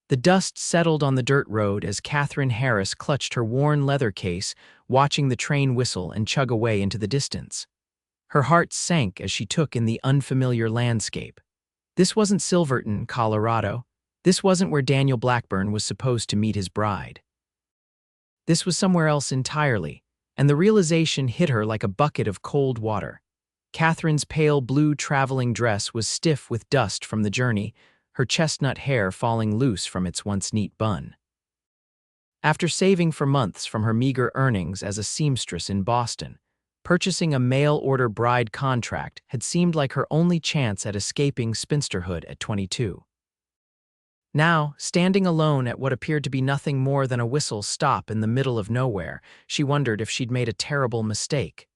The dust settled on the dirt road as Katherine Harris clutched her worn leather case, watching the train whistle and chug away into the distance. Her heart sank as she took in the unfamiliar landscape. This wasn't Silverton, Colorado. This wasn't where Daniel Blackburn was supposed to meet his bride. This was somewhere else entirely, and the realization hit her like a bucket of cold water. Catherine's pale blue traveling dress was stiff with dust from the journey, her chestnut hair falling loose from its once neat bun. After saving for months from her meager earnings as a seamstress in Boston, purchasing a mail-order bride contract had seemed like her only chance at escaping spinsterhood at 22. Now, standing alone at what appeared to be nothing more than a whistle stop in the middle of nowhere, she wondered if she'd made a terrible mistake.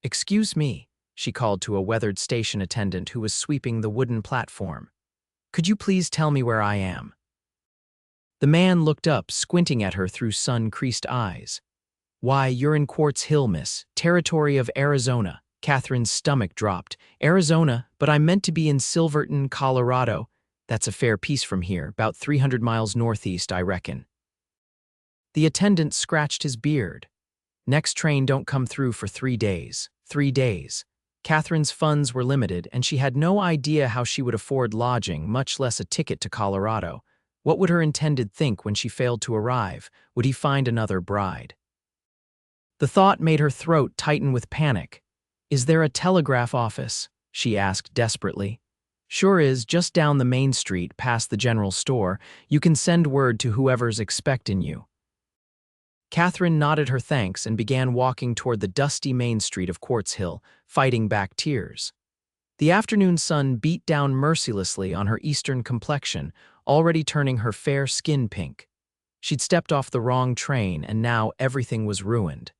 "Excuse me," she called to a weathered station attendant who was sweeping the wooden platform. "Could you please tell me where I am?" The man looked up, squinting at her through sun-creased eyes. "Why, you're in Quartz Hill, miss, territory of Arizona." Catherine's stomach dropped. "Arizona, but I'm meant to be in Silverton, Colorado. That's a fair piece from here, about 300 miles northeast, I reckon." The attendant scratched his beard. "Next train don't come through for 3 days. 3 days." Catherine's funds were limited, and she had no idea how she would afford lodging, much less a ticket to Colorado. What would her intended think when she failed to arrive? Would he find another bride? The thought made her throat tighten with panic. "Is there a telegraph office?" she asked desperately. "Sure is, just down the main street, past the general store. You can send word to whoever's expectin' you." Katherine nodded her thanks and began walking toward the dusty main street of Quartz Hill, fighting back tears. The afternoon sun beat down mercilessly on her eastern complexion, already turning her fair skin pink. She'd stepped off the wrong train, and now everything was ruined.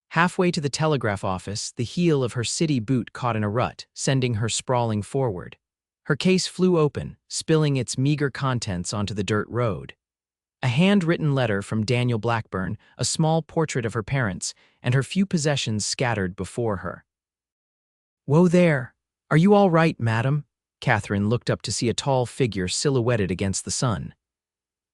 Halfway to the telegraph office, the heel of her city boot caught in a rut, sending her sprawling forward. Her case flew open, spilling its meager contents onto the dirt road. A handwritten letter from Daniel Blackburn, a small portrait of her parents, and her few possessions scattered before her. "Whoa there! Are you all right, madam?" Katherine looked up to see a tall figure silhouetted against the sun.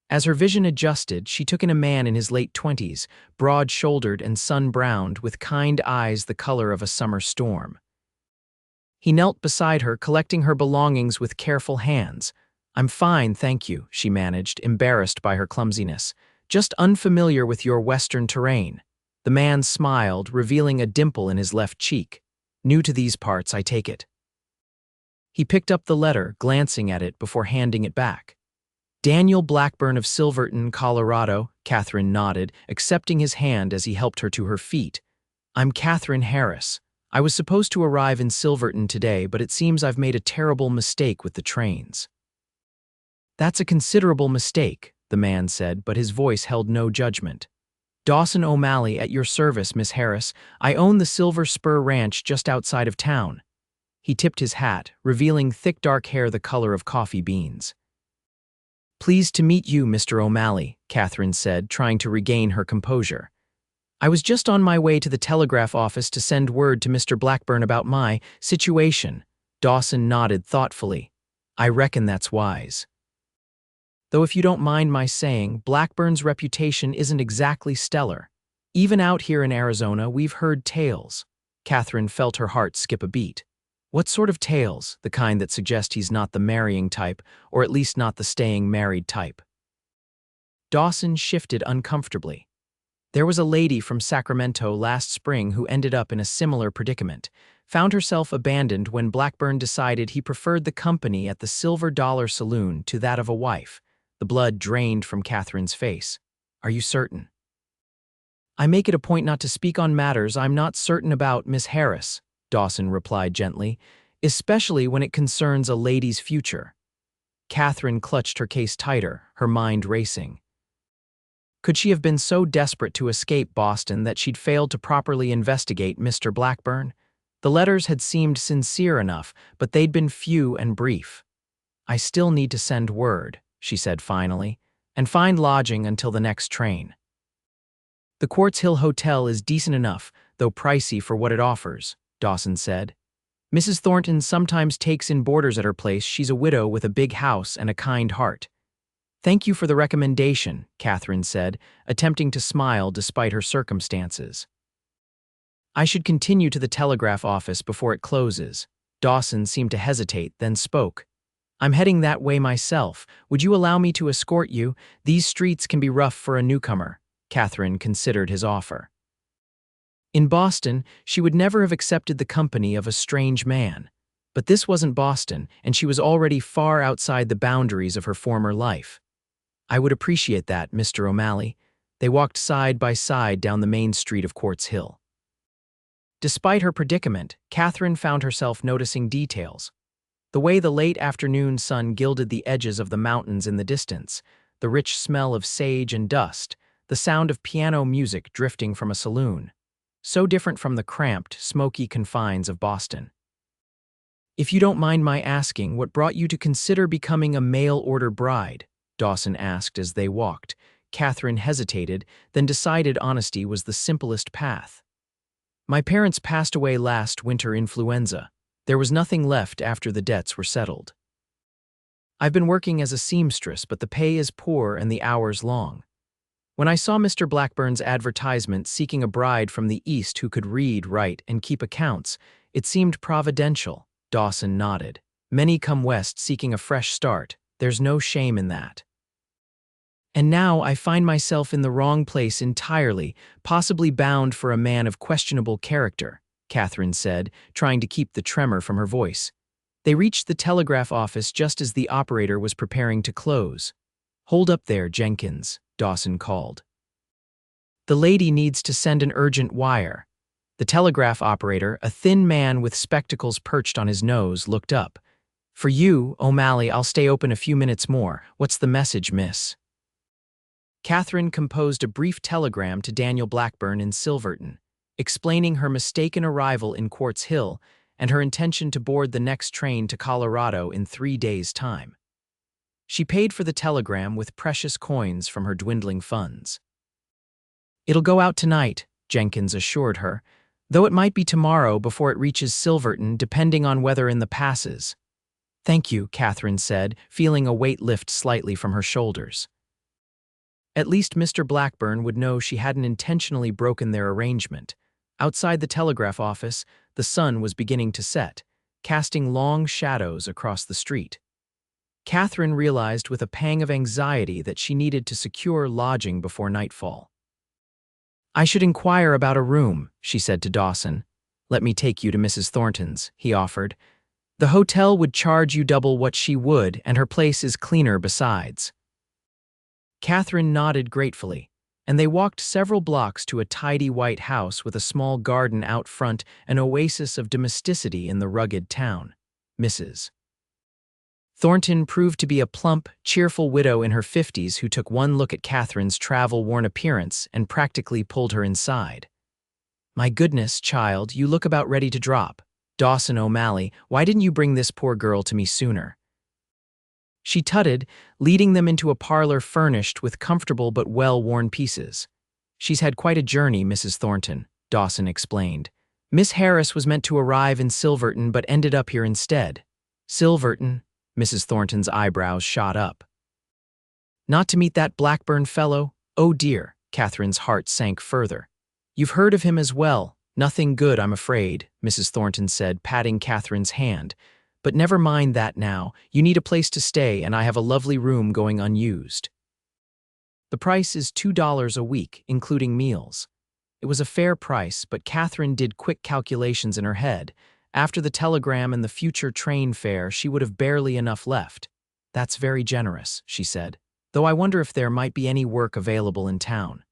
As her vision adjusted, she took in a man in his late 20s, broad-shouldered and sun-browned, with kind eyes the color of a summer storm. He knelt beside her, collecting her belongings with careful hands. "I'm fine, thank you," she managed, embarrassed by her clumsiness. "Just unfamiliar with your western terrain." The man smiled, revealing a dimple in his left cheek. "New to these parts, I take it." He picked up the letter, glancing at it before handing it back. "Daniel Blackburn of Silverton, Colorado," Katherine nodded, accepting his hand as he helped her to her feet. "I'm Katherine Harris. I was supposed to arrive in Silverton today, but it seems I've made a terrible mistake with the trains." "That's a considerable mistake," the man said, but his voice held no judgment. "Dawson O'Malley at your service, Miss Harris. I own the Silver Spur Ranch just outside of town." He tipped his hat, revealing thick dark hair the color of coffee beans. "Pleased to meet you, Mr. O'Malley," Katherine said, trying to regain her composure. "I was just on my way to the telegraph office to send word to Mr. Blackburn about my situation." Dawson nodded thoughtfully. "I reckon that's wise. Though if you don't mind my saying, Blackburn's reputation isn't exactly stellar. Even out here in Arizona, we've heard tales." Katherine felt her heart skip a beat. "What sort of tales? The kind that suggest he's not the marrying type, or at least not the staying married type." Dawson shifted uncomfortably. "There was a lady from Sacramento last spring who ended up in a similar predicament, found herself abandoned when Blackburn decided he preferred the company at the Silver Dollar Saloon to that of a wife." The blood drained from Katherine's face. "Are you certain?" "I make it a point not to speak on matters I'm not certain about, Miss Harris," Dawson replied gently, "especially when it concerns a lady's future." Katherine clutched her case tighter, her mind racing. Could she have been so desperate to escape Boston that she'd failed to properly investigate Mr. Blackburn? The letters had seemed sincere enough, but they'd been few and brief. "I still need to send word," she said finally, "and find lodging until the next train." "The Quartz Hill Hotel is decent enough, though pricey for what it offers," Dawson said. "Mrs. Thornton sometimes takes in boarders at her place. She's a widow with a big house and a kind heart." Thank you for the recommendation, Katherine said, attempting to smile despite her circumstances. I should continue to the telegraph office before it closes. Dawson seemed to hesitate, then spoke. I'm heading that way myself. Would you allow me to escort you? These streets can be rough for a newcomer. Katherine considered his offer. In Boston, she would never have accepted the company of a strange man. But this wasn't Boston, and she was already far outside the boundaries of her former life. I would appreciate that, Mr. O'Malley. They walked side by side down the main street of Quartz Hill. Despite her predicament, Katherine found herself noticing details. The way the late afternoon sun gilded the edges of the mountains in the distance, the rich smell of sage and dust, the sound of piano music drifting from a saloon. So different from the cramped, smoky confines of Boston. If you don't mind my asking, what brought you to consider becoming a mail-order bride? Dawson asked as they walked. Katherine hesitated, then decided honesty was the simplest path. My parents passed away last winter influenza. There was nothing left after the debts were settled. I've been working as a seamstress, but the pay is poor and the hours long. When I saw Mr. Blackburn's advertisement seeking a bride from the East who could read, write, and keep accounts, it seemed providential. Dawson nodded. Many come west seeking a fresh start. There's no shame in that. And now I find myself in the wrong place entirely, possibly bound for a man of questionable character, Katherine said, trying to keep the tremor from her voice. They reached the telegraph office just as the operator was preparing to close. Hold up there, Jenkins, Dawson called. The lady needs to send an urgent wire. The telegraph operator, a thin man with spectacles perched on his nose, looked up. For you, O'Malley, I'll stay open a few minutes more. What's the message, miss? Katherine composed a brief telegram to Daniel Blackburn in Silverton, explaining her mistaken arrival in Quartz Hill and her intention to board the next train to Colorado in 3 days' time. She paid for the telegram with precious coins from her dwindling funds. It'll go out tonight, Jenkins assured her, though it might be tomorrow before it reaches Silverton, depending on weather in the passes. Thank you, Katherine said, feeling a weight lift slightly from her shoulders. At least Mr. Blackburn would know she hadn't intentionally broken their arrangement. Outside the telegraph office, the sun was beginning to set, casting long shadows across the street. Katherine realized with a pang of anxiety that she needed to secure lodging before nightfall. I should inquire about a room, she said to Dawson. Let me take you to Mrs. Thornton's, he offered. The hotel would charge you double what she would, and her place is cleaner besides. Katherine nodded gratefully, and they walked several blocks to a tidy white house with a small garden out front, an oasis of domesticity in the rugged town. Mrs. Thornton proved to be a plump, cheerful widow in her 50s who took one look at Katherine's travel-worn appearance and practically pulled her inside. My goodness, child, you look about ready to drop. Dawson O'Malley, why didn't you bring this poor girl to me sooner? She tutted, leading them into a parlor furnished with comfortable but well-worn pieces. She's had quite a journey, Mrs. Thornton, Dawson explained. Miss Harris was meant to arrive in Silverton but ended up here instead. Silverton? Mrs. Thornton's eyebrows shot up. Not to meet that Blackburn fellow? Oh dear, Katherine's heart sank further. You've heard of him as well. Nothing good, I'm afraid, Mrs. Thornton said, patting Katherine's hand. But never mind that now. You need a place to stay, and I have a lovely room going unused. The price is $2 a week, including meals. It was a fair price, but Katherine did quick calculations in her head. After the telegram and the future train fare, she would have barely enough left. That's very generous, she said, though I wonder if there might be any work available in town.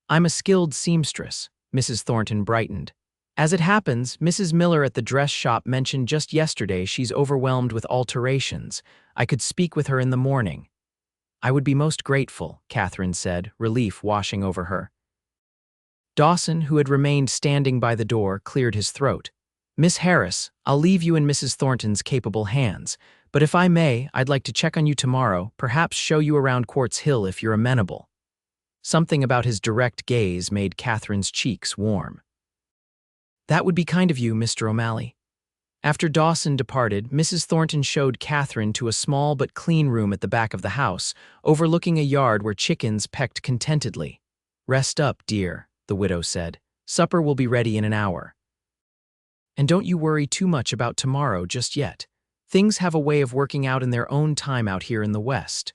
I'm a skilled seamstress, Mrs. Thornton brightened. As it happens, Mrs. Miller at the dress shop mentioned just yesterday she's overwhelmed with alterations. I could speak with her in the morning. I would be most grateful, Katherine said, relief washing over her. Dawson, who had remained standing by the door, cleared his throat. Miss Harris, I'll leave you in Mrs. Thornton's capable hands, but if I may, I'd like to check on you tomorrow, perhaps show you around Quartz Hill if you're amenable. Something about his direct gaze made Katherine's cheeks warm. That would be kind of you, Mr. O'Malley. After Dawson departed, Mrs. Thornton showed Katherine to a small but clean room at the back of the house, overlooking a yard where chickens pecked contentedly. "Rest up, dear," the widow said. "Supper will be ready in an hour. And don't you worry too much about tomorrow just yet. Things have a way of working out in their own time out here in the West."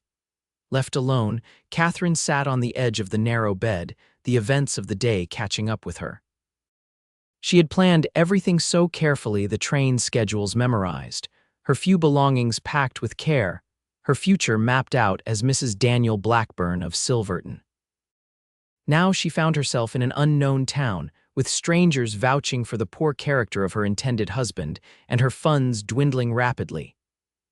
Left alone, Katherine sat on the edge of the narrow bed, the events of the day catching up with her. She had planned everything so carefully, the train schedules memorized, her few belongings packed with care, her future mapped out as Mrs. Daniel Blackburn of Silverton. Now she found herself in an unknown town, with strangers vouching for the poor character of her intended husband, and her funds dwindling rapidly.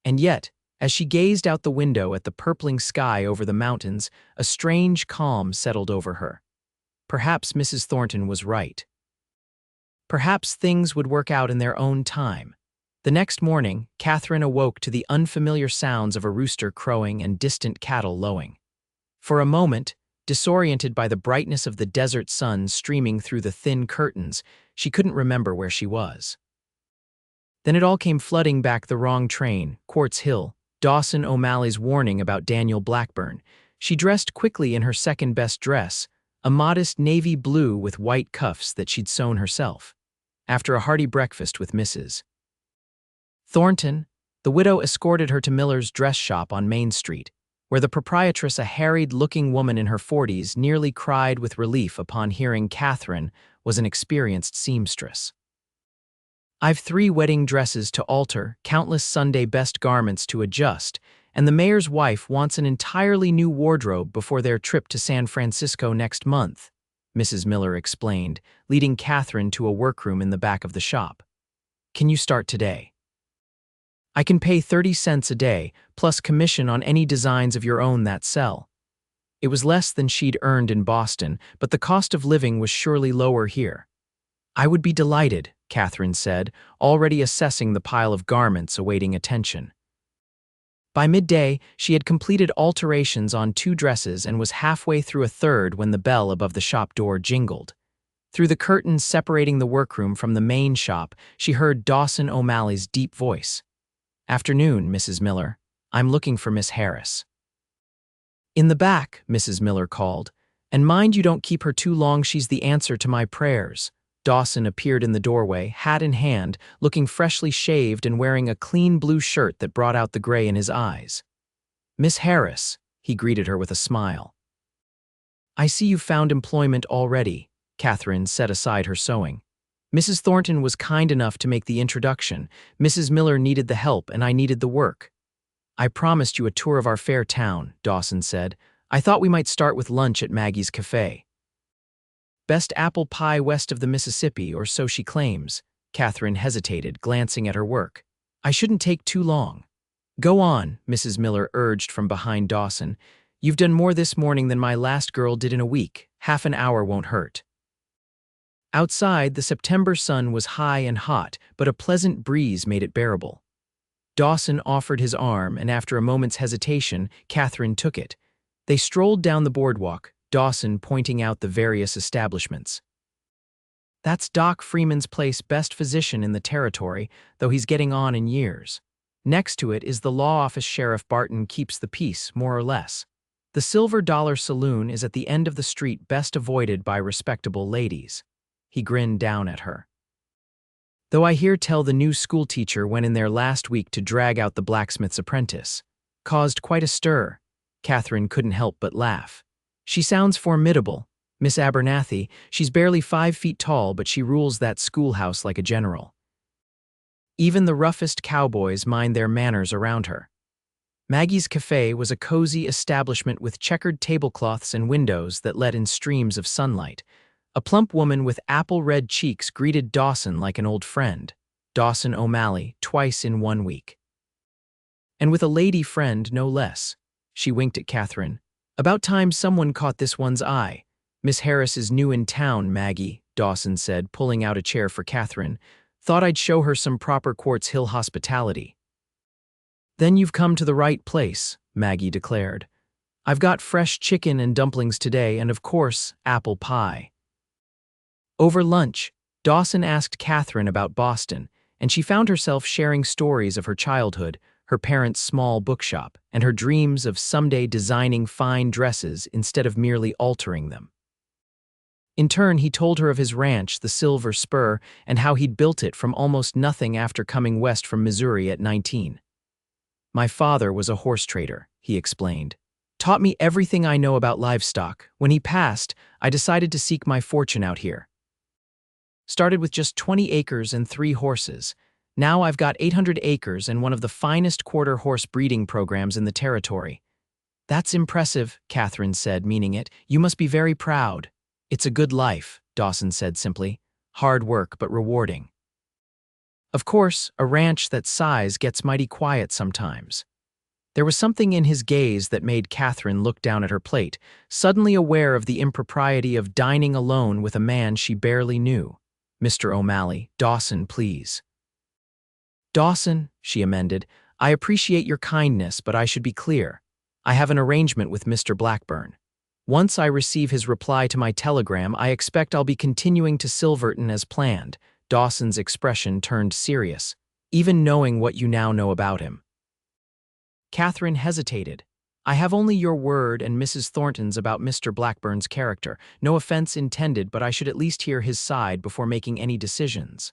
And yet, as she gazed out the window at the purpling sky over the mountains, a strange calm settled over her. Perhaps Mrs. Thornton was right. Perhaps things would work out in their own time. The next morning, Katherine awoke to the unfamiliar sounds of a rooster crowing and distant cattle lowing. For a moment, disoriented by the brightness of the desert sun streaming through the thin curtains, she couldn't remember where she was. Then it all came flooding back: the wrong train, Quartz Hill, Dawson O'Malley's warning about Daniel Blackburn. She dressed quickly in her second-best dress, a modest navy blue with white cuffs that she'd sewn herself. After a hearty breakfast with Mrs. Thornton, the widow escorted her to Miller's dress shop on Main Street, where the proprietress, a harried-looking woman in her 40s, nearly cried with relief upon hearing Katherine was an experienced seamstress. "I've 3 wedding dresses to alter, countless Sunday best garments to adjust, and the mayor's wife wants an entirely new wardrobe before their trip to San Francisco next month," Mrs. Miller explained, leading Katherine to a workroom in the back of the shop. "Can you start today? I can pay 30 cents a day, plus commission on any designs of your own that sell." It was less than she'd earned in Boston, but the cost of living was surely lower here. "I would be delighted," Katherine said, already assessing the pile of garments awaiting attention. By midday, she had completed alterations on 2 dresses and was halfway through a third when the bell above the shop door jingled. Through the curtains separating the workroom from the main shop, she heard Dawson O'Malley's deep voice. "Afternoon, Mrs. Miller. I'm looking for Miss Harris." "In the back," Mrs. Miller called. "And mind you don't keep her too long, she's the answer to my prayers." Dawson appeared in the doorway, hat in hand, looking freshly shaved and wearing a clean blue shirt that brought out the gray in his eyes. "Miss Harris," he greeted her with a smile. "I see you've found employment already," Katherine set aside her sewing. "Mrs. Thornton was kind enough to make the introduction. Mrs. Miller needed the help and I needed the work." "I promised you a tour of our fair town," Dawson said. "I thought we might start with lunch at Maggie's Cafe. Best apple pie west of the Mississippi, or so she claims." Katherine hesitated, glancing at her work. "I shouldn't take too long." "Go on," Mrs. Miller urged from behind Dawson. "You've done more this morning than my last girl did in a week. Half an hour won't hurt." Outside, the September sun was high and hot, but a pleasant breeze made it bearable. Dawson offered his arm, and after a moment's hesitation, Katherine took it. They strolled down the boardwalk, Dawson pointing out the various establishments. "That's Doc Freeman's place, best physician in the territory, though he's getting on in years. Next to it is the law office. Sheriff Barton keeps the peace, more or less. The Silver Dollar Saloon is at the end of the street, best avoided by respectable ladies." He grinned down at her. "Though I hear tell the new schoolteacher went in there last week to drag out the blacksmith's apprentice. Caused quite a stir." Katherine couldn't help but laugh. "She sounds formidable. Miss Abernathy, she's barely 5 feet tall, but she rules that schoolhouse like a general. Even the roughest cowboys mind their manners around her." Maggie's Cafe was a cozy establishment with checkered tablecloths and windows that let in streams of sunlight. A plump woman with apple-red cheeks greeted Dawson like an old friend. Dawson O'Malley, twice in 1 week. "And with a lady friend, no less." She winked at Katherine. "About time someone caught this one's eye." "Miss Harris is new in town, Maggie," Dawson said, pulling out a chair for Katherine. "Thought I'd show her some proper Quartz Hill hospitality." "Then you've come to the right place," Maggie declared. "I've got fresh chicken and dumplings today, and of course, apple pie." Over lunch, Dawson asked Katherine about Boston, and she found herself sharing stories of her childhood, her parents' small bookshop, and her dreams of someday designing fine dresses instead of merely altering them. In turn, he told her of his ranch, the Silver Spur, and how he'd built it from almost nothing after coming west from Missouri at 19. "My father was a horse trader," he explained. "Taught me everything I know about livestock. When he passed, I decided to seek my fortune out here. Started with just 20 acres and 3 horses. Now I've got 800 acres and one of the finest quarter horse breeding programs in the territory." "That's impressive," Katherine said, meaning it. "You must be very proud." "It's a good life," Dawson said simply. "Hard work, but rewarding." Of course, a ranch that size gets mighty quiet sometimes. There was something in his gaze that made Katherine look down at her plate, suddenly aware of the impropriety of dining alone with a man she barely knew. "Mr. O'Malley, Dawson, please." "Dawson," she amended, "I appreciate your kindness, but I should be clear. I have an arrangement with Mr. Blackburn. Once I receive his reply to my telegram, I expect I'll be continuing to Silverton as planned." Dawson's expression turned serious, "even knowing what you now know about him." Katherine hesitated. "I have only your word and Mrs. Thornton's about Mr. Blackburn's character. No offense intended, but I should at least hear his side before making any decisions."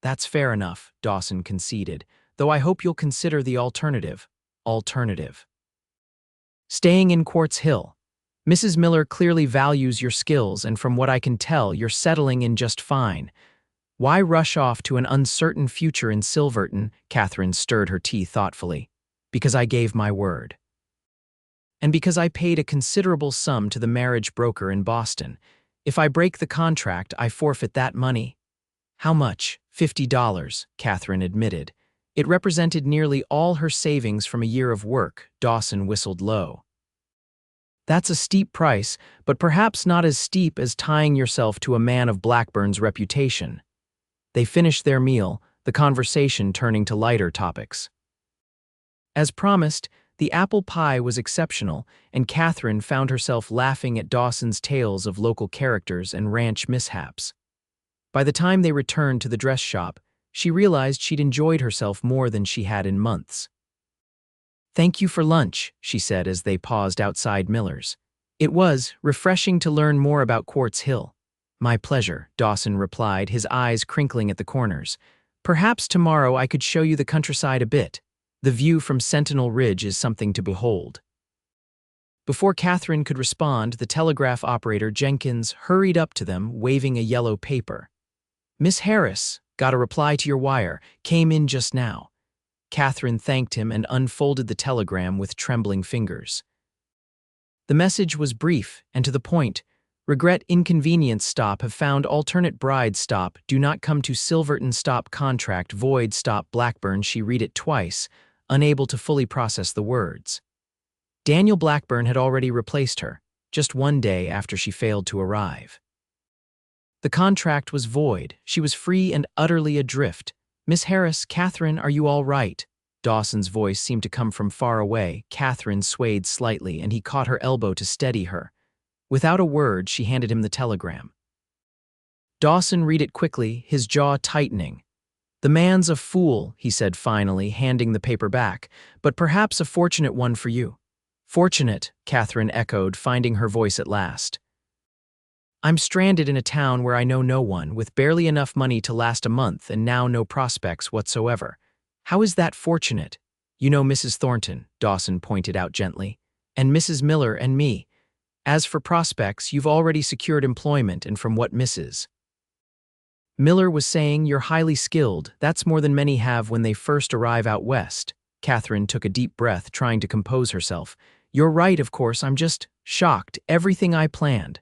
"That's fair enough," Dawson conceded, "though I hope you'll consider the alternative." Alternative. "Staying in Quartz Hill. Mrs. Miller clearly values your skills, and from what I can tell, you're settling in just fine. Why rush off to an uncertain future in Silverton?" Katherine stirred her tea thoughtfully. "Because I gave my word. And because I paid a considerable sum to the marriage broker in Boston. If I break the contract, I forfeit that money." "How much?" $50, Katherine admitted. It represented nearly all her savings from a year of work. Dawson whistled low. "That's a steep price, but perhaps not as steep as tying yourself to a man of Blackburn's reputation." They finished their meal, the conversation turning to lighter topics. As promised, the apple pie was exceptional, and Katherine found herself laughing at Dawson's tales of local characters and ranch mishaps. By the time they returned to the dress shop, she realized she'd enjoyed herself more than she had in months. "Thank you for lunch," she said as they paused outside Miller's. "It was refreshing to learn more about Quartz Hill." "My pleasure," Dawson replied, his eyes crinkling at the corners. "Perhaps tomorrow I could show you the countryside a bit. The view from Sentinel Ridge is something to behold." Before Katherine could respond, the telegraph operator Jenkins hurried up to them, waving a yellow paper. "Miss Harris, got a reply to your wire, came in just now." Katherine thanked him and unfolded the telegram with trembling fingers. The message was brief and to the point. "Regret inconvenience stop have found alternate bride stop do not come to Silverton stop contract void stop Blackburn." She read it twice, unable to fully process the words. Daniel Blackburn had already replaced her, just one day after she failed to arrive. The contract was void. She was free and utterly adrift. "Miss Harris, Katherine, are you all right?" Dawson's voice seemed to come from far away. Katherine swayed slightly, and he caught her elbow to steady her. Without a word, she handed him the telegram. Dawson read it quickly, his jaw tightening. "The man's a fool," he said finally, handing the paper back, "but perhaps a fortunate one for you." "Fortunate," Katherine echoed, finding her voice at last. "I'm stranded in a town where I know no one, with barely enough money to last a month and now no prospects whatsoever. How is that fortunate?" "You know Mrs. Thornton," Dawson pointed out gently, "and Mrs. Miller and me. As for prospects, you've already secured employment, and from what Mrs. Miller was saying, you're highly skilled. That's more than many have when they first arrive out west." Katherine took a deep breath, trying to compose herself. "You're right, of course, I'm just shocked. Everything I planned."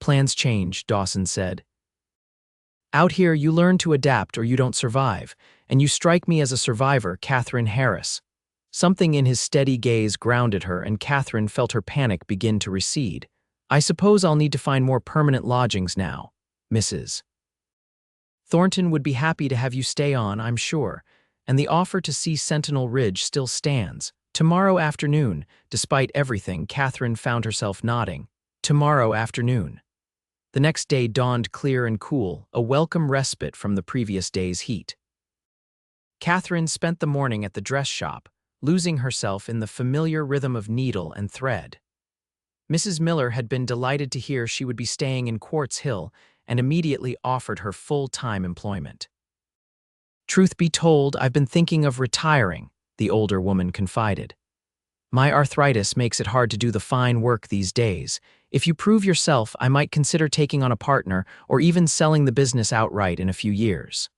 "Plans change," Dawson said. "Out here, you learn to adapt or you don't survive, and you strike me as a survivor, Katherine Harris." Something in his steady gaze grounded her, and Katherine felt her panic begin to recede. "I suppose I'll need to find more permanent lodgings now, Mrs. Thornton would be happy to have you stay on, I'm sure, and the offer to see Sentinel Ridge still stands. Tomorrow afternoon." Despite everything, Katherine found herself nodding. Tomorrow afternoon. The next day dawned clear and cool, a welcome respite from the previous day's heat. Katherine spent the morning at the dress shop, losing herself in the familiar rhythm of needle and thread. Mrs. Miller had been delighted to hear she would be staying in Quartz Hill and immediately offered her full-time employment. "Truth be told, I've been thinking of retiring," the older woman confided. "My arthritis makes it hard to do the fine work these days. If you prove yourself, I might consider taking on a partner or even selling the business outright in a few years."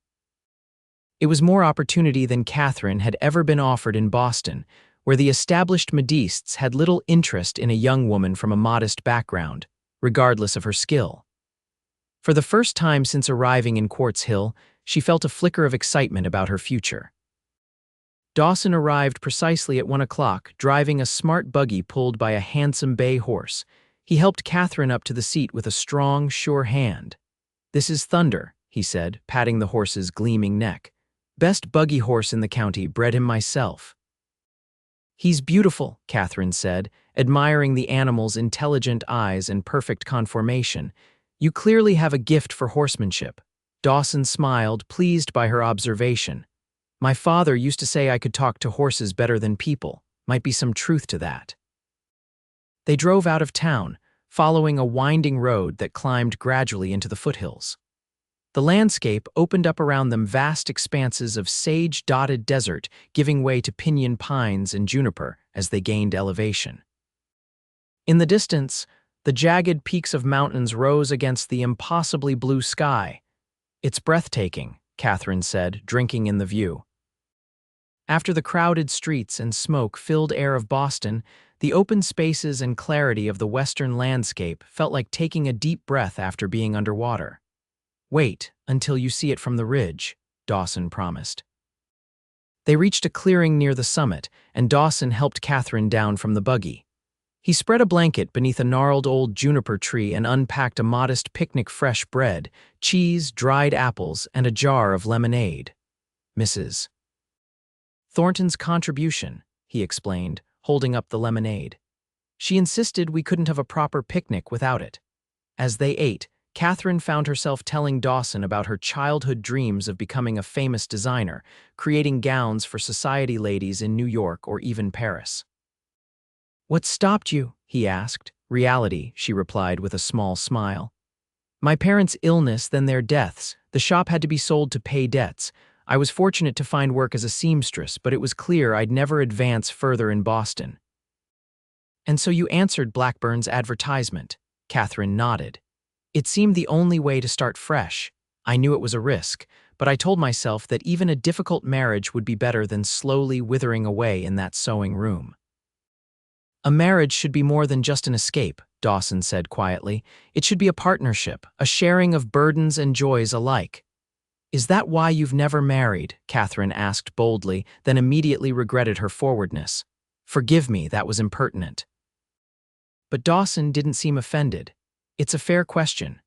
It was more opportunity than Katherine had ever been offered in Boston, where the established modistes had little interest in a young woman from a modest background, regardless of her skill. For the first time since arriving in Quartz Hill, she felt a flicker of excitement about her future. Dawson arrived precisely at 1 o'clock, driving a smart buggy pulled by a handsome bay horse. He helped Katherine up to the seat with a strong, sure hand. "This is Thunder," he said, patting the horse's gleaming neck. "Best buggy horse in the county, bred him myself." "He's beautiful," Katherine said, admiring the animal's intelligent eyes and perfect conformation. "You clearly have a gift for horsemanship." Dawson smiled, pleased by her observation. "My father used to say I could talk to horses better than people. Might be some truth to that." They drove out of town, following a winding road that climbed gradually into the foothills. The landscape opened up around them, vast expanses of sage-dotted desert giving way to pinyon pines and juniper as they gained elevation. In the distance, the jagged peaks of mountains rose against the impossibly blue sky. "It's breathtaking," Katherine said, drinking in the view. After the crowded streets and smoke-filled air of Boston, the open spaces and clarity of the western landscape felt like taking a deep breath after being underwater. "Wait until you see it from the ridge," Dawson promised. They reached a clearing near the summit, and Dawson helped Katherine down from the buggy. He spread a blanket beneath a gnarled old juniper tree and unpacked a modest picnic: fresh bread, cheese, dried apples, and a jar of lemonade. "Mrs. Thornton's contribution," he explained, holding up the lemonade. "She insisted we couldn't have a proper picnic without it." As they ate, Katherine found herself telling Dawson about her childhood dreams of becoming a famous designer, creating gowns for society ladies in New York or even Paris. "What stopped you?" he asked. "Reality," she replied with a small smile. "My parents' illness, then their deaths. The shop had to be sold to pay debts. I was fortunate to find work as a seamstress, but it was clear I'd never advance further in Boston." "And so you answered Blackburn's advertisement." Katherine nodded. "It seemed the only way to start fresh. I knew it was a risk, but I told myself that even a difficult marriage would be better than slowly withering away in that sewing room." "A marriage should be more than just an escape," Dawson said quietly. "It should be a partnership, a sharing of burdens and joys alike." "Is that why you've never married?" Katherine asked boldly, then immediately regretted her forwardness. "Forgive me, that was impertinent." But Dawson didn't seem offended. "It's a fair question.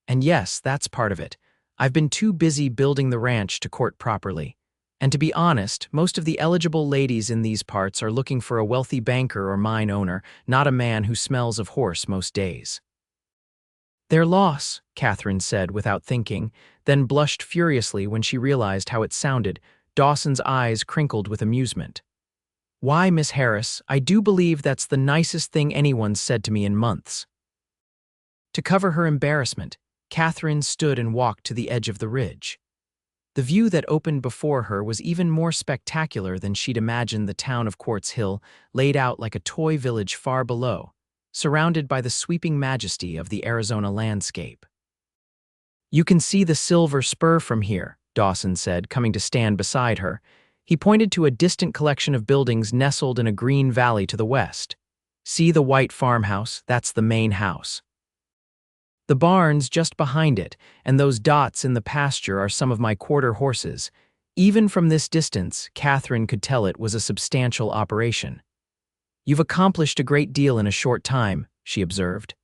And yes, that's part of it. I've been too busy building the ranch to court properly. And to be honest, most of the eligible ladies in these parts are looking for a wealthy banker or mine owner, not a man who smells of horse most days." "Their loss," Katherine said without thinking, then blushed furiously when she realized how it sounded. Dawson's eyes crinkled with amusement. "Why, Miss Harris, I do believe that's the nicest thing anyone's said to me in months." To cover her embarrassment, Katherine stood and walked to the edge of the ridge. The view that opened before her was even more spectacular than she'd imagined. The town of Quartz Hill laid out like a toy village far below, surrounded by the sweeping majesty of the Arizona landscape. "You can see the Silver Spur from here," Dawson said, coming to stand beside her. He pointed to a distant collection of buildings nestled in a green valley to the west. "See the white farmhouse? That's the main house. The barn's just behind it, and those dots in the pasture are some of my quarter horses." Even from this distance, Katherine could tell it was a substantial operation. "You've accomplished a great deal in a short time," she observed.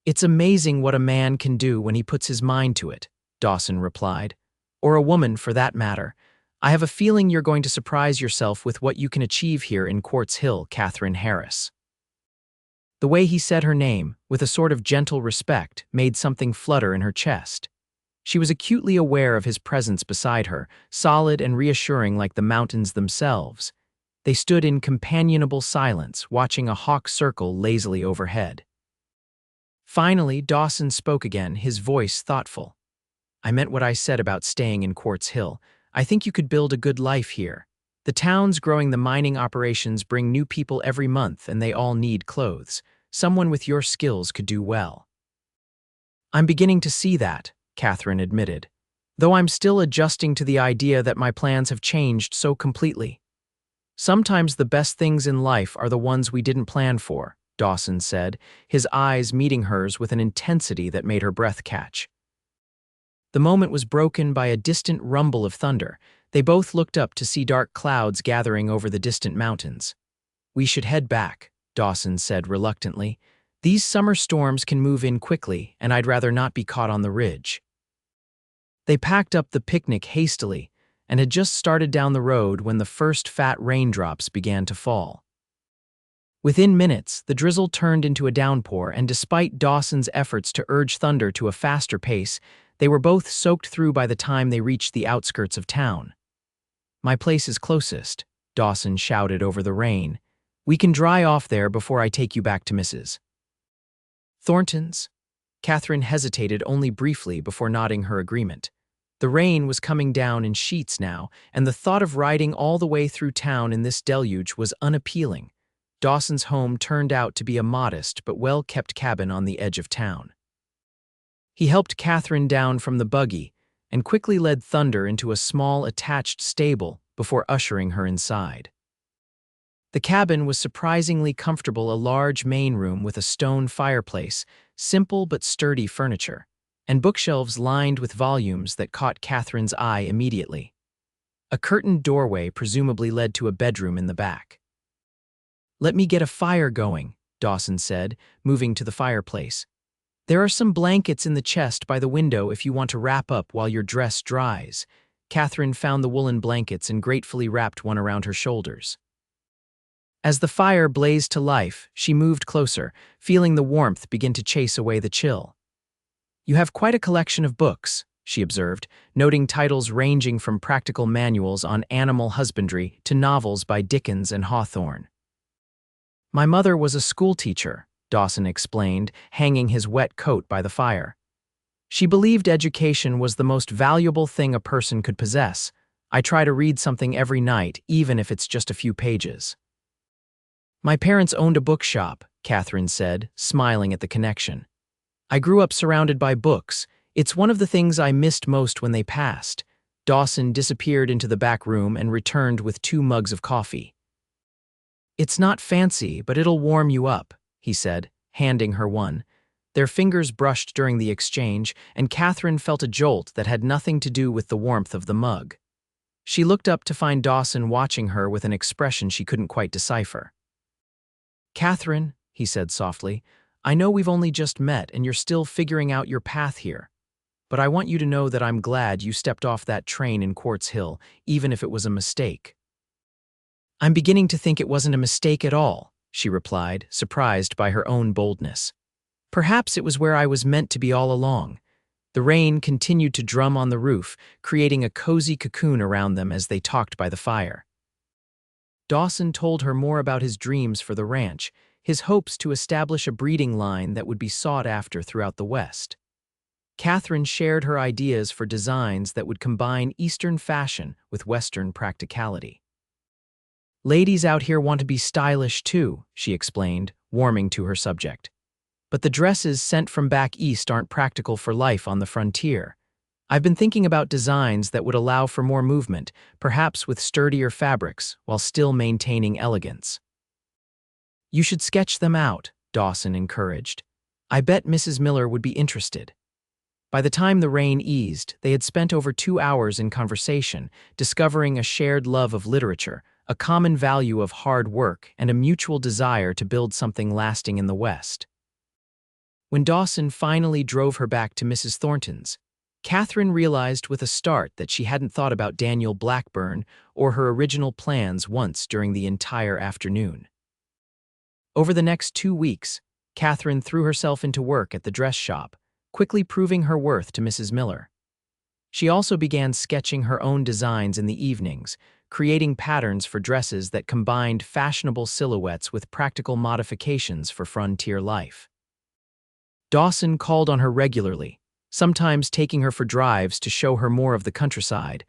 "It's amazing what a man can do when he puts his mind to it," Dawson replied. "Or a woman, for that matter. I have a feeling you're going to surprise yourself with what you can achieve here in Quartz Hill, Katherine Harris." The way he said her name, with a sort of gentle respect, made something flutter in her chest. She was acutely aware of his presence beside her, solid and reassuring like the mountains themselves. They stood in companionable silence, watching a hawk circle lazily overhead. Finally, Dawson spoke again, his voice thoughtful. "I meant what I said about staying in Quartz Hill. I think you could build a good life here. The towns growing the mining operations bring new people every month, and they all need clothes. Someone with your skills could do well." "I'm beginning to see that," Katherine admitted, "though I'm still adjusting to the idea that my plans have changed so completely." "Sometimes the best things in life are the ones we didn't plan for," Dawson said, his eyes meeting hers with an intensity that made her breath catch. The moment was broken by a distant rumble of thunder. They both looked up to see dark clouds gathering over the distant mountains. "We should head back," Dawson said reluctantly. "These summer storms can move in quickly, and I'd rather not be caught on the ridge." They packed up the picnic hastily and had just started down the road when the first fat raindrops began to fall. Within minutes, the drizzle turned into a downpour, and despite Dawson's efforts to urge thunder to a faster pace, they were both soaked through by the time they reached the outskirts of town. "My place is closest," Dawson shouted over the rain. "We can dry off there before I take you back to Mrs. Thornton's." Katherine hesitated only briefly before nodding her agreement. The rain was coming down in sheets now, and the thought of riding all the way through town in this deluge was unappealing. Dawson's home turned out to be a modest but well-kept cabin on the edge of town. He helped Katherine down from the buggy and quickly led Thunder into a small attached stable before ushering her inside. The cabin was surprisingly comfortable, a large main room with a stone fireplace, simple but sturdy furniture, and bookshelves lined with volumes that caught Katherine's eye immediately. A curtained doorway presumably led to a bedroom in the back. "Let me get a fire going," Dawson said, moving to the fireplace. "There are some blankets in the chest by the window if you want to wrap up while your dress dries." Katherine found the woolen blankets and gratefully wrapped one around her shoulders. As the fire blazed to life, she moved closer, feeling the warmth begin to chase away the chill. "You have quite a collection of books," she observed, noting titles ranging from practical manuals on animal husbandry to novels by Dickens and Hawthorne. "My mother was a schoolteacher," Dawson explained, hanging his wet coat by the fire. "She believed education was the most valuable thing a person could possess. I try to read something every night, even if it's just a few pages." "My parents owned a bookshop," Katherine said, smiling at the connection. "I grew up surrounded by books. It's one of the things I missed most when they passed." Dawson disappeared into the back room and returned with 2 mugs of coffee. "It's not fancy, but it'll warm you up," he said, handing her one. Their fingers brushed during the exchange, and Katherine felt a jolt that had nothing to do with the warmth of the mug. She looked up to find Dawson watching her with an expression she couldn't quite decipher. "Katherine," he said softly, "I know we've only just met and you're still figuring out your path here. But I want you to know that I'm glad you stepped off that train in Quartz Hill, even if it was a mistake." "I'm beginning to think it wasn't a mistake at all," she replied, surprised by her own boldness. "Perhaps it was where I was meant to be all along." The rain continued to drum on the roof, creating a cozy cocoon around them as they talked by the fire. Dawson told her more about his dreams for the ranch, his hopes to establish a breeding line that would be sought after throughout the West. Katherine shared her ideas for designs that would combine Eastern fashion with Western practicality. "Ladies out here want to be stylish too," she explained, warming to her subject. "But the dresses sent from back east aren't practical for life on the frontier. I've been thinking about designs that would allow for more movement, perhaps with sturdier fabrics, while still maintaining elegance." "You should sketch them out," Dawson encouraged. "I bet Mrs. Miller would be interested." By the time the rain eased, they had spent over 2 hours in conversation, discovering a shared love of literature, a common value of hard work, and a mutual desire to build something lasting in the West. When Dawson finally drove her back to Mrs. Thornton's, Katherine realized with a start that she hadn't thought about Daniel Blackburn or her original plans once during the entire afternoon. Over the next 2 weeks, Katherine threw herself into work at the dress shop, quickly proving her worth to Mrs. Miller. She also began sketching her own designs in the evenings, creating patterns for dresses that combined fashionable silhouettes with practical modifications for frontier life. Dawson called on her regularly, sometimes taking her for drives to show her more of the countryside,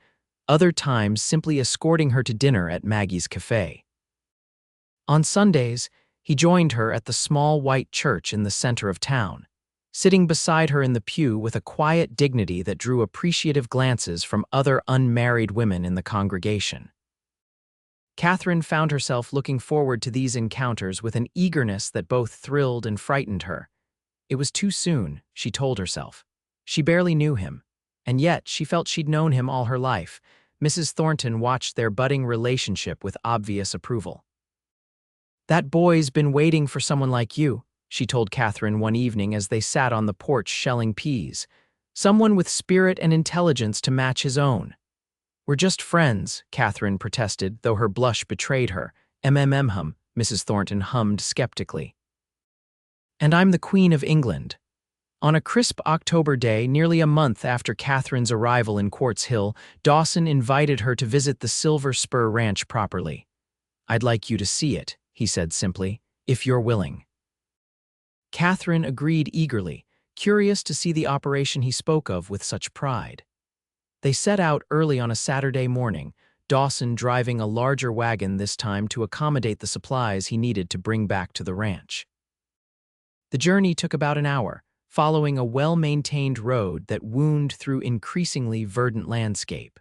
other times simply escorting her to dinner at Maggie's cafe. On Sundays, he joined her at the small white church in the center of town, sitting beside her in the pew with a quiet dignity that drew appreciative glances from other unmarried women in the congregation. Katherine found herself looking forward to these encounters with an eagerness that both thrilled and frightened her. It was too soon, she told herself. She barely knew him, and yet she felt she'd known him all her life. Mrs. Thornton watched their budding relationship with obvious approval. "That boy's been waiting for someone like you," she told Katherine one evening as they sat on the porch shelling peas. "Someone with spirit and intelligence to match his own." "We're just friends," Katherine protested, though her blush betrayed her. "Hum," Mrs. Thornton hummed skeptically. "And I'm the Queen of England." On a crisp October day, nearly a month after Katherine's arrival in Quartz Hill, Dawson invited her to visit the Silver Spur Ranch properly. "I'd like you to see it," he said simply, "if you're willing." Katherine agreed eagerly, curious to see the operation he spoke of with such pride. They set out early on a Saturday morning, Dawson driving a larger wagon this time to accommodate the supplies he needed to bring back to the ranch. The journey took about an hour, following a well-maintained road that wound through increasingly verdant landscape.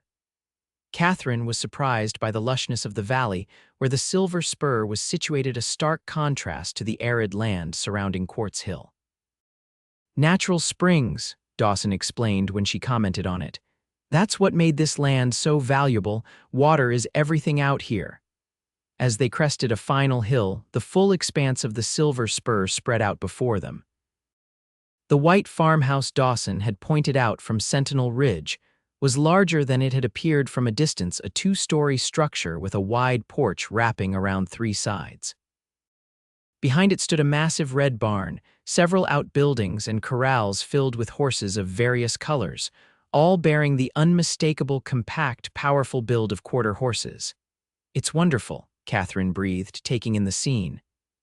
Katherine was surprised by the lushness of the valley, where the Silver Spur was situated, a stark contrast to the arid land surrounding Quartz Hill. "Natural springs," Dawson explained when she commented on it. "That's what made this land so valuable. Water is everything out here." As they crested a final hill, the full expanse of the Silver Spur spread out before them. The white farmhouse Dawson had pointed out from Sentinel Ridge was larger than it had appeared from a distance, a two-story structure with a wide porch wrapping around three sides. Behind it stood a massive red barn, several outbuildings and corrals filled with horses of various colors, all bearing the unmistakable, compact, powerful build of quarter horses. "It's wonderful," Katherine breathed, taking in the scene.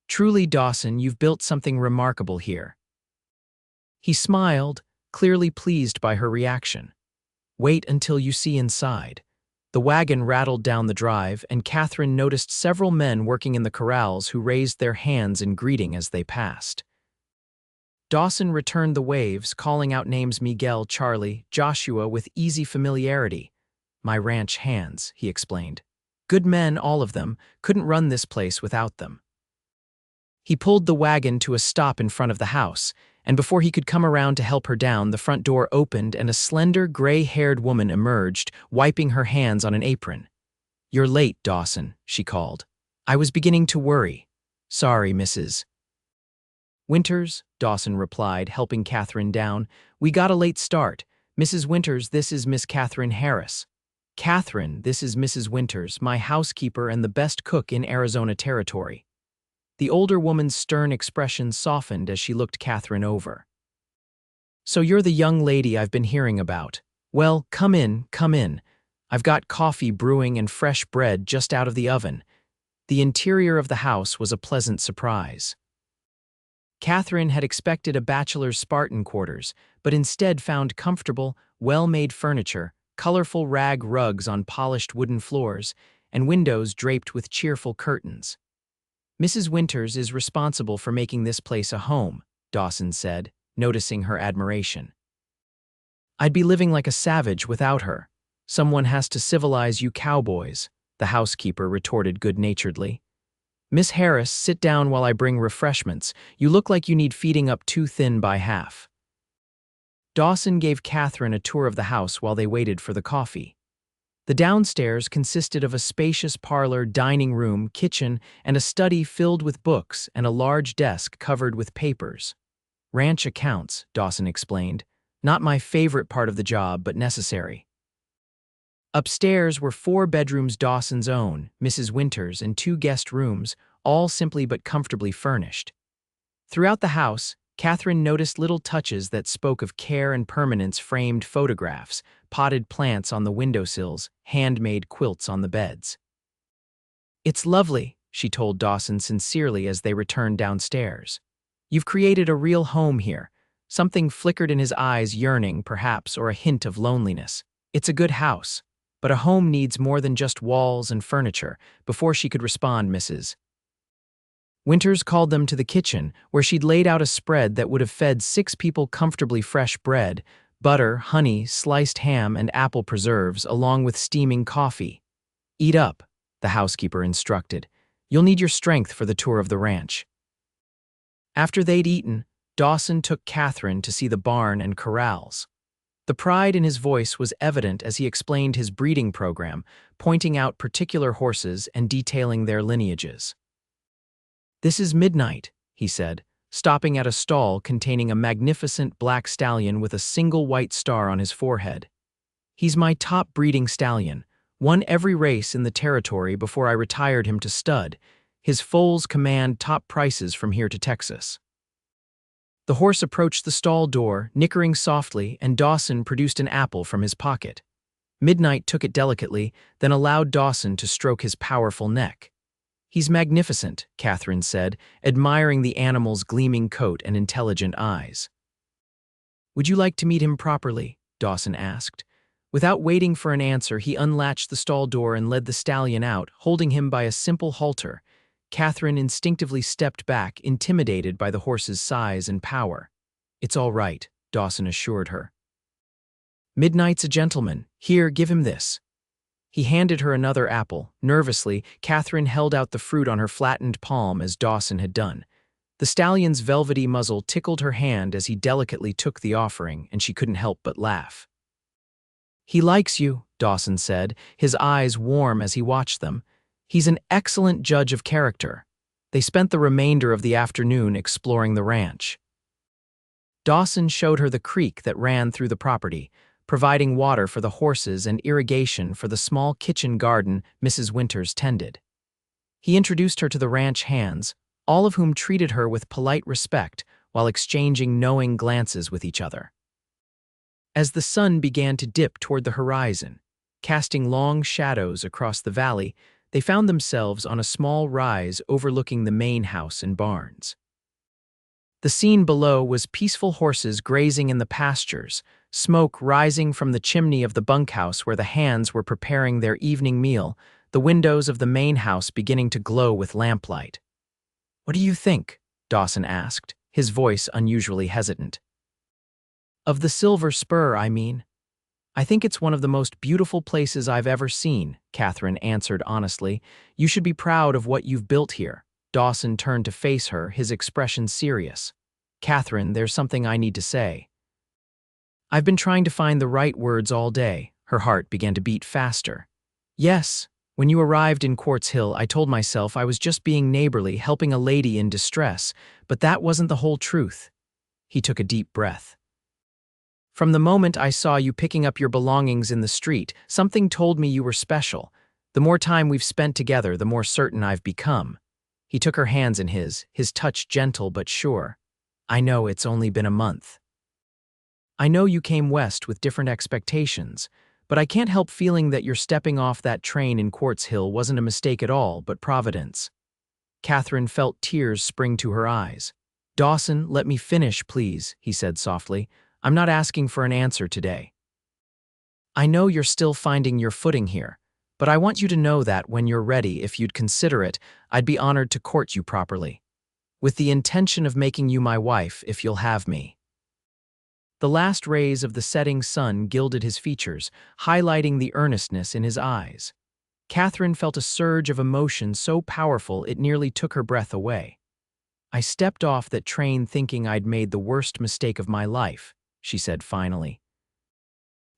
"Truly, Dawson, you've built something remarkable here." He smiled, clearly pleased by her reaction. "Wait until you see inside." The wagon rattled down the drive, and Katherine noticed several men working in the corrals who raised their hands in greeting as they passed. Dawson returned the waves, calling out names Miguel, Charlie, Joshua with easy familiarity. "My ranch hands," he explained. "Good men, all of them, couldn't run this place without them." He pulled the wagon to a stop in front of the house, and before he could come around to help her down, the front door opened and a slender, gray-haired woman emerged, wiping her hands on an apron. "You're late, Dawson," she called. "I was beginning to worry." "Sorry, Mrs. Winters," Dawson replied, helping Katherine down. "We got a late start. Mrs. Winters, this is Miss Katherine Harris." "Katherine, this is Mrs. Winters, my housekeeper and the best cook in Arizona Territory." The older woman's stern expression softened as she looked Katherine over. "So you're the young lady I've been hearing about. Well, come in, come in. I've got coffee brewing and fresh bread just out of the oven." The interior of the house was a pleasant surprise. Katherine had expected a bachelor's Spartan quarters, but instead found comfortable, well-made furniture, colorful rag rugs on polished wooden floors, and windows draped with cheerful curtains. "Mrs. Winters is responsible for making this place a home," Dawson said, noticing her admiration. "I'd be living like a savage without her. Someone has to civilize you cowboys," the housekeeper retorted good-naturedly. "Miss Harris, sit down while I bring refreshments. You look like you need feeding up too thin by half." Dawson gave Katherine a tour of the house while they waited for the coffee. The downstairs consisted of a spacious parlor, dining room, kitchen, and a study filled with books and a large desk covered with papers. "Ranch accounts," Dawson explained. "Not my favorite part of the job, but necessary." Upstairs were 4 bedrooms Dawson's own, Mrs. Winters, and 2 guest rooms, all simply but comfortably furnished. Throughout the house, Katherine noticed little touches that spoke of care and permanence: framed photographs, potted plants on the windowsills, handmade quilts on the beds. "It's lovely," she told Dawson sincerely as they returned downstairs. "You've created a real home here." Something flickered in his eyes, yearning, perhaps, or a hint of loneliness. "It's a good house, but a home needs more than just walls and furniture." Before she could respond, Mrs. Winters called them to the kitchen, where she'd laid out a spread that would have fed 6 people comfortably: fresh bread, butter, honey, sliced ham, and apple preserves, along with steaming coffee. "Eat up," the housekeeper instructed. "You'll need your strength for the tour of the ranch." After they'd eaten, Dawson took Katherine to see the barn and corrals. The pride in his voice was evident as he explained his breeding program, pointing out particular horses and detailing their lineages. "This is Midnight," he said, stopping at a stall containing a magnificent black stallion with a single white star on his forehead. "He's my top breeding stallion, won every race in the territory before I retired him to stud. His foals command top prices from here to Texas." The horse approached the stall door, nickering softly, and Dawson produced an apple from his pocket. Midnight took it delicately, then allowed Dawson to stroke his powerful neck. "He's magnificent," Katherine said, admiring the animal's gleaming coat and intelligent eyes. "Would you like to meet him properly?" Dawson asked. Without waiting for an answer, he unlatched the stall door and led the stallion out, holding him by a simple halter. Katherine instinctively stepped back, intimidated by the horse's size and power. "It's all right," Dawson assured her. "Midnight's a gentleman. Here, give him this." He handed her another apple. Nervously, Katherine held out the fruit on her flattened palm as Dawson had done. The stallion's velvety muzzle tickled her hand as he delicately took the offering, and she couldn't help but laugh. "He likes you," Dawson said, his eyes warm as he watched them. "He's an excellent judge of character." They spent the remainder of the afternoon exploring the ranch. Dawson showed her the creek that ran through the property, providing water for the horses and irrigation for the small kitchen garden Mrs. Winters tended. He introduced her to the ranch hands, all of whom treated her with polite respect while exchanging knowing glances with each other. As the sun began to dip toward the horizon, casting long shadows across the valley, they found themselves on a small rise overlooking the main house and barns. The scene below was peaceful horses grazing in the pastures, smoke rising from the chimney of the bunkhouse where the hands were preparing their evening meal, the windows of the main house beginning to glow with lamplight. "What do you think?" Dawson asked, his voice unusually hesitant. "Of the Silver Spur, I mean." "I think it's one of the most beautiful places I've ever seen," Katherine answered honestly. "You should be proud of what you've built here." Dawson turned to face her, his expression serious. "Katherine, there's something I need to say." "I've been trying to find the right words all day." Her heart began to beat faster. "Yes, when you arrived in Quartz Hill, I told myself I was just being neighborly, helping a lady in distress, but that wasn't the whole truth." He took a deep breath. "From the moment I saw you picking up your belongings in the street, something told me you were special. The more time we've spent together, the more certain I've become." He took her hands in his touch gentle but sure. "I know it's only been a month. I know you came west with different expectations, but I can't help feeling that your stepping off that train in Quartz Hill wasn't a mistake at all, but providence." Katherine felt tears spring to her eyes. "Dawson, let me finish, please," he said softly. "I'm not asking for an answer today. I know you're still finding your footing here, but I want you to know that when you're ready, if you'd consider it, I'd be honored to court you properly, with the intention of making you my wife if you'll have me." The last rays of the setting sun gilded his features, highlighting the earnestness in his eyes. Katherine felt a surge of emotion so powerful it nearly took her breath away. "I stepped off that train thinking I'd made the worst mistake of my life," she said finally.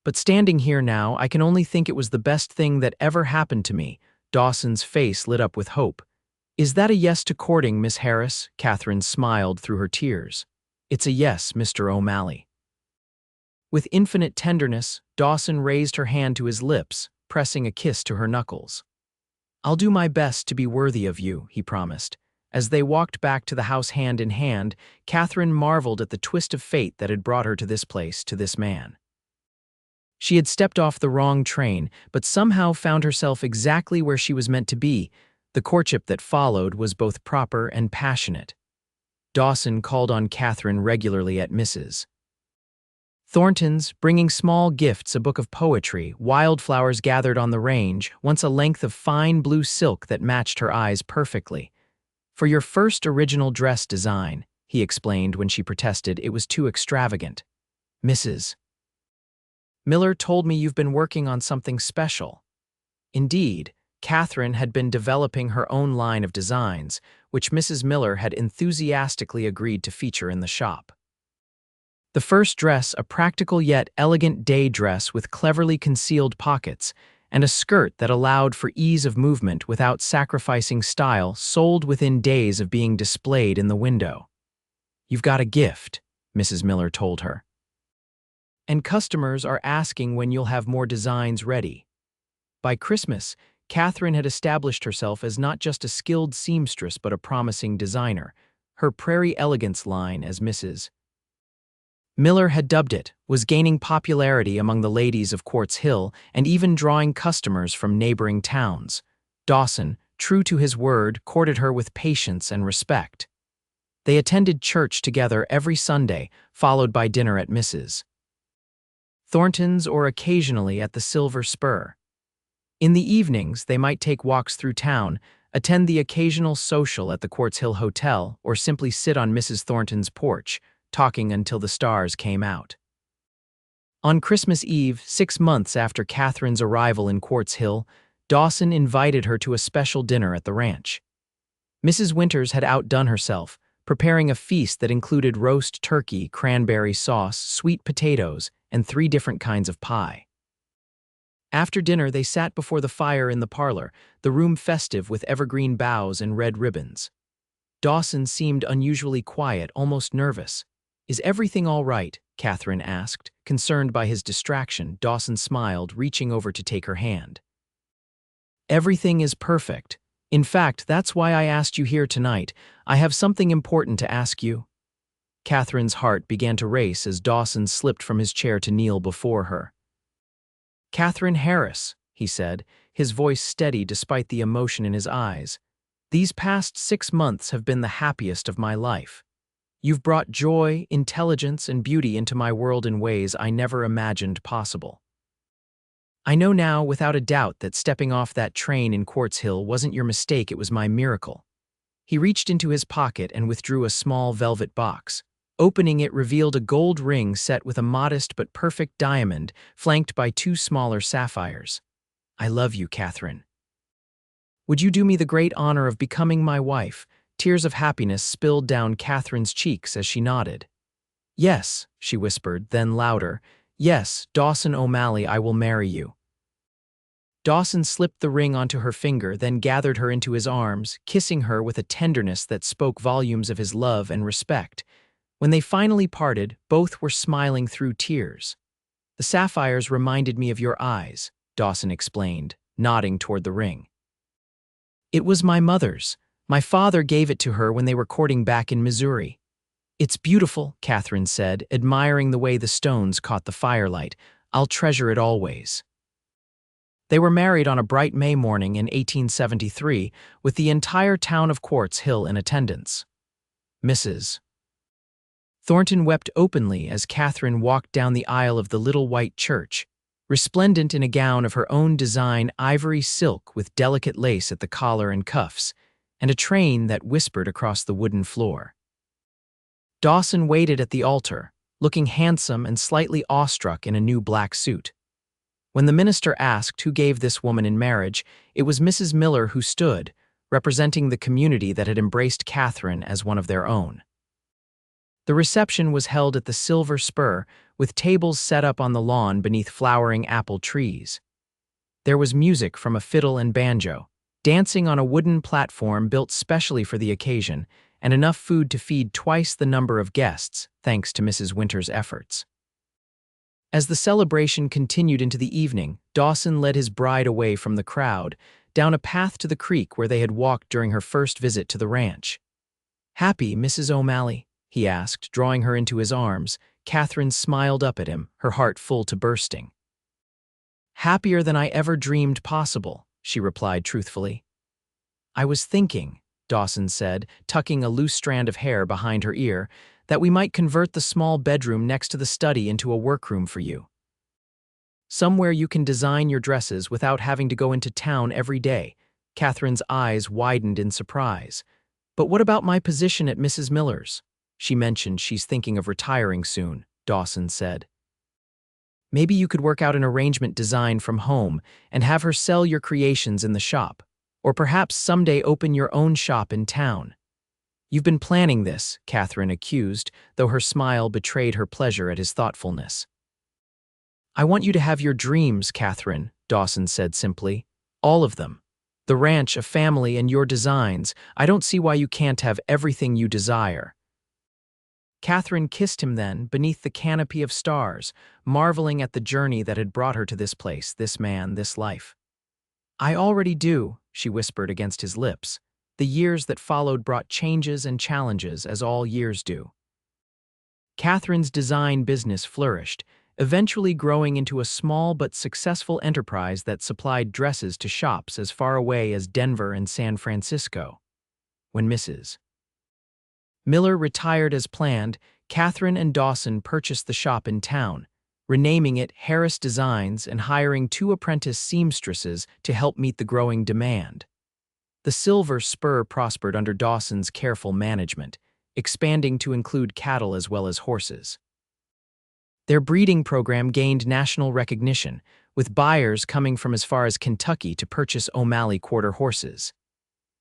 "But standing here now, I can only think it was the best thing that ever happened to me." Dawson's face lit up with hope. "Is that a yes to courting, Miss Harris?" Katherine smiled through her tears. "It's a yes, Mr. O'Malley." With infinite tenderness, Dawson raised her hand to his lips, pressing a kiss to her knuckles. "I'll do my best to be worthy of you," he promised. As they walked back to the house hand in hand, Katherine marveled at the twist of fate that had brought her to this place, to this man. She had stepped off the wrong train, but somehow found herself exactly where she was meant to be. The courtship that followed was both proper and passionate. Dawson called on Katherine regularly at Mrs. Thornton's, bringing small gifts, a book of poetry, wildflowers gathered on the range, once a length of fine blue silk that matched her eyes perfectly. "For your first original dress design," he explained when she protested it was too extravagant. "Mrs. Miller told me you've been working on something special." Indeed, Katherine had been developing her own line of designs, which Mrs. Miller had enthusiastically agreed to feature in the shop. The first dress, a practical yet elegant day dress with cleverly concealed pockets, and a skirt that allowed for ease of movement without sacrificing style, sold within days of being displayed in the window. "You've got a gift," Mrs. Miller told her. "And customers are asking when you'll have more designs ready." By Christmas, Katherine had established herself as not just a skilled seamstress but a promising designer. Her Prairie Elegance line, as Mrs. Miller had dubbed it, was gaining popularity among the ladies of Quartz Hill and even drawing customers from neighboring towns. Dawson, true to his word, courted her with patience and respect. They attended church together every Sunday, followed by dinner at Mrs. Thornton's or occasionally at the Silver Spur. In the evenings, they might take walks through town, attend the occasional social at the Quartz Hill Hotel, or simply sit on Mrs. Thornton's porch, talking until the stars came out. On Christmas Eve, 6 months after Katherine's arrival in Quartz Hill, Dawson invited her to a special dinner at the ranch. Mrs. Winters had outdone herself, preparing a feast that included roast turkey, cranberry sauce, sweet potatoes, and 3 different kinds of pie. After dinner, they sat before the fire in the parlor, the room festive with evergreen boughs and red ribbons. Dawson seemed unusually quiet, almost nervous. "Is everything all right?" Katherine asked. Concerned by his distraction, Dawson smiled, reaching over to take her hand. "Everything is perfect. In fact, that's why I asked you here tonight. I have something important to ask you." Katherine's heart began to race as Dawson slipped from his chair to kneel before her. "Katherine Harris," he said, his voice steady despite the emotion in his eyes. "These past 6 months have been the happiest of my life. You've brought joy, intelligence, and beauty into my world in ways I never imagined possible. I know now without a doubt that stepping off that train in Quartz Hill wasn't your mistake, it was my miracle." He reached into his pocket and withdrew a small velvet box. Opening it revealed a gold ring set with a modest but perfect diamond, flanked by 2 smaller sapphires. "I love you, Katherine. Would you do me the great honor of becoming my wife?" Tears of happiness spilled down Katherine's cheeks as she nodded. "Yes," she whispered, then louder, "Yes, Dawson O'Malley, I will marry you." Dawson slipped the ring onto her finger, then gathered her into his arms, kissing her with a tenderness that spoke volumes of his love and respect. When they finally parted, both were smiling through tears. "The sapphires reminded me of your eyes," Dawson explained, nodding toward the ring. "It was my mother's. My father gave it to her when they were courting back in Missouri." "It's beautiful," Katherine said, admiring the way the stones caught the firelight. "I'll treasure it always." They were married on a bright May morning in 1873, with the entire town of Quartz Hill in attendance. Mrs. Thornton wept openly as Katherine walked down the aisle of the little white church, resplendent in a gown of her own design, ivory silk with delicate lace at the collar and cuffs, and a train that whispered across the wooden floor. Dawson waited at the altar, looking handsome and slightly awestruck in a new black suit. When the minister asked who gave this woman in marriage, it was Mrs. Miller who stood, representing the community that had embraced Katherine as one of their own. The reception was held at the Silver Spur, with tables set up on the lawn beneath flowering apple trees. There was music from a fiddle and banjo, dancing on a wooden platform built specially for the occasion, and enough food to feed twice the number of guests, thanks to Mrs. Winters' efforts. As the celebration continued into the evening, Dawson led his bride away from the crowd, down a path to the creek where they had walked during her first visit to the ranch. "Happy, Mrs. O'Malley?" he asked, drawing her into his arms. Katherine smiled up at him, her heart full to bursting. "Happier than I ever dreamed possible," she replied truthfully. "I was thinking," Dawson said, tucking a loose strand of hair behind her ear, "that we might convert the small bedroom next to the study into a workroom for you. Somewhere you can design your dresses without having to go into town every day." Katherine's eyes widened in surprise. "But what about my position at Mrs. Miller's?" "She mentioned she's thinking of retiring soon," Dawson said. "Maybe you could work out an arrangement design from home and have her sell your creations in the shop. Or perhaps someday open your own shop in town." "You've been planning this," Katherine accused, though her smile betrayed her pleasure at his thoughtfulness. "I want you to have your dreams, Katherine," Dawson said simply. "All of them. The ranch, a family, and your designs. I don't see why you can't have everything you desire." Katherine kissed him then, beneath the canopy of stars, marveling at the journey that had brought her to this place, this man, this life. "I already do," she whispered against his lips. The years that followed brought changes and challenges, as all years do. Katherine's design business flourished, eventually growing into a small but successful enterprise that supplied dresses to shops as far away as Denver and San Francisco. When Mrs. Miller retired as planned, Katherine and Dawson purchased the shop in town, renaming it Harris Designs and hiring 2 apprentice seamstresses to help meet the growing demand. The Silver Spur prospered under Dawson's careful management, expanding to include cattle as well as horses. Their breeding program gained national recognition, with buyers coming from as far as Kentucky to purchase O'Malley quarter horses.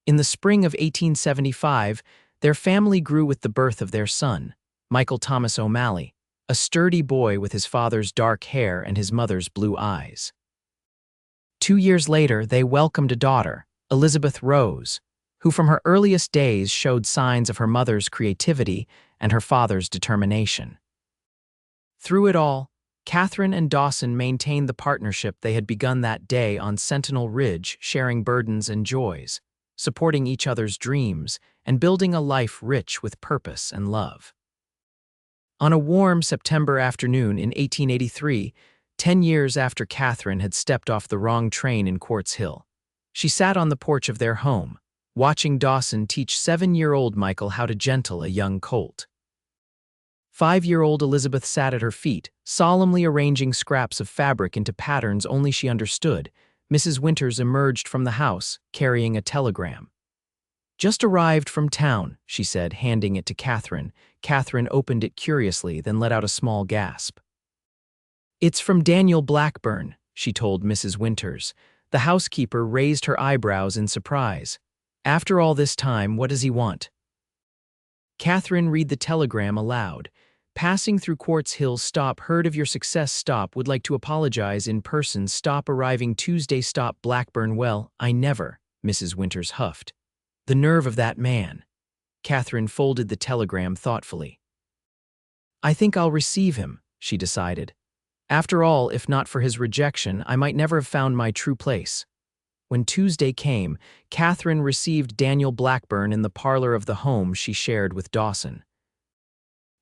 In the spring of 1875, their family grew with the birth of their son, Michael Thomas O'Malley, a sturdy boy with his father's dark hair and his mother's blue eyes. 2 years later, they welcomed a daughter, Elizabeth Rose, who from her earliest days showed signs of her mother's creativity and her father's determination. Through it all, Katherine and Dawson maintained the partnership they had begun that day on Sentinel Ridge, sharing burdens and joys, supporting each other's dreams, and building a life rich with purpose and love. On a warm September afternoon in 1883, 10 years after Katherine had stepped off the wrong train in Quartz Hill, she sat on the porch of their home, watching Dawson teach 7-year-old Michael how to gentle a young colt. 5-year-old Elizabeth sat at her feet, solemnly arranging scraps of fabric into patterns only she understood. Mrs. Winters emerged from the house, carrying a telegram. "Just arrived from town," she said, handing it to Katherine. Katherine opened it curiously, then let out a small gasp. "It's from Daniel Blackburn," she told Mrs. Winters. The housekeeper raised her eyebrows in surprise. "After all this time, what does he want?" Katherine read the telegram aloud. "Passing through Quartz Hill, stop, heard of your success, stop, would like to apologize in person, stop, arriving Tuesday, stop, Blackburn." "Well, I never," Mrs. Winters huffed. "The nerve of that man." Katherine folded the telegram thoughtfully. "I think I'll receive him," she decided. "After all, if not for his rejection, I might never have found my true place." When Tuesday came, Katherine received Daniel Blackburn in the parlor of the home she shared with Dawson.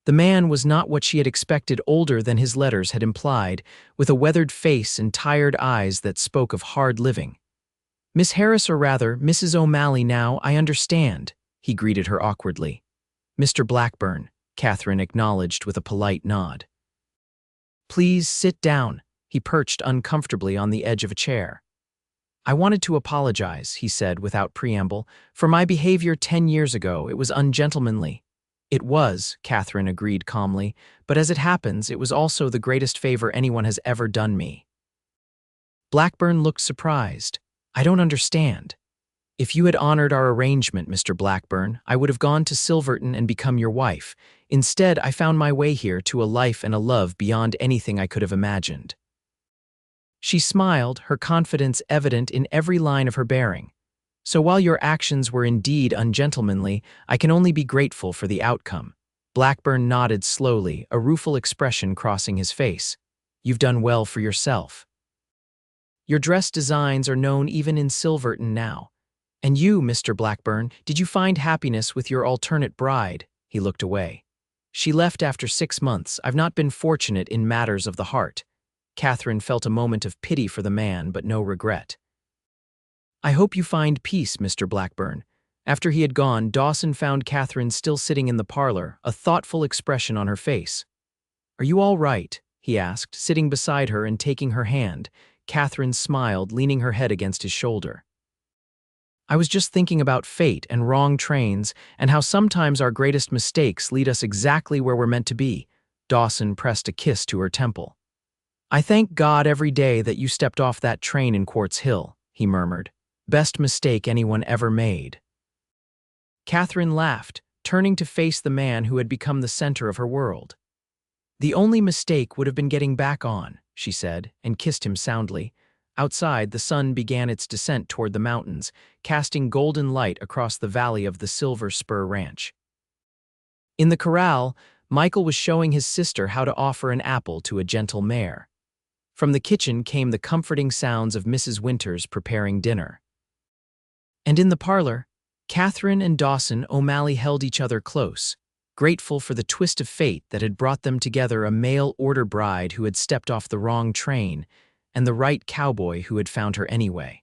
The man was not what she had expected, older than his letters had implied, with a weathered face and tired eyes that spoke of hard living. "Miss Harris, or rather, Mrs. O'Malley now, I understand," he greeted her awkwardly. "Mr. Blackburn," Katherine acknowledged with a polite nod. "Please sit down." He perched uncomfortably on the edge of a chair. "I wanted to apologize," he said without preamble, "for my behavior 10 years ago. It was ungentlemanly." "It was," Katherine agreed calmly, "but as it happens, it was also the greatest favor anyone has ever done me." Blackburn looked surprised. "I don't understand." "If you had honored our arrangement, Mr. Blackburn, I would have gone to Silverton and become your wife. Instead, I found my way here to a life and a love beyond anything I could have imagined." She smiled, her confidence evident in every line of her bearing. "So while your actions were indeed ungentlemanly, I can only be grateful for the outcome." Blackburn nodded slowly, a rueful expression crossing his face. "You've done well for yourself." Your dress designs are known even in Silverton now. And you, Mr. Blackburn, did you find happiness with your alternate bride?" He looked away. "She left after 6 months. I've not been fortunate in matters of the heart." Katherine felt a moment of pity for the man, but no regret. "I hope you find peace, Mr. Blackburn." After he had gone, Dawson found Katherine still sitting in the parlor, a thoughtful expression on her face. "Are you all right?" he asked, sitting beside her and taking her hand. Katherine smiled, leaning her head against his shoulder. "I was just thinking about fate and wrong trains and how sometimes our greatest mistakes lead us exactly where we're meant to be." Dawson pressed a kiss to her temple. "I thank God every day that you stepped off that train in Quartz Hill," he murmured. "Best mistake anyone ever made." Katherine laughed, turning to face the man who had become the center of her world. "The only mistake would have been getting back on," she said, and kissed him soundly. Outside, the sun began its descent toward the mountains, casting golden light across the valley of the Silver Spur Ranch. In the corral, Michael was showing his sister how to offer an apple to a gentle mare. From the kitchen came the comforting sounds of Mrs. Winters preparing dinner. And in the parlor, Katherine and Dawson O'Malley held each other close, grateful for the twist of fate that had brought them together, a mail-order bride who had stepped off the wrong train and the right cowboy who had found her anyway.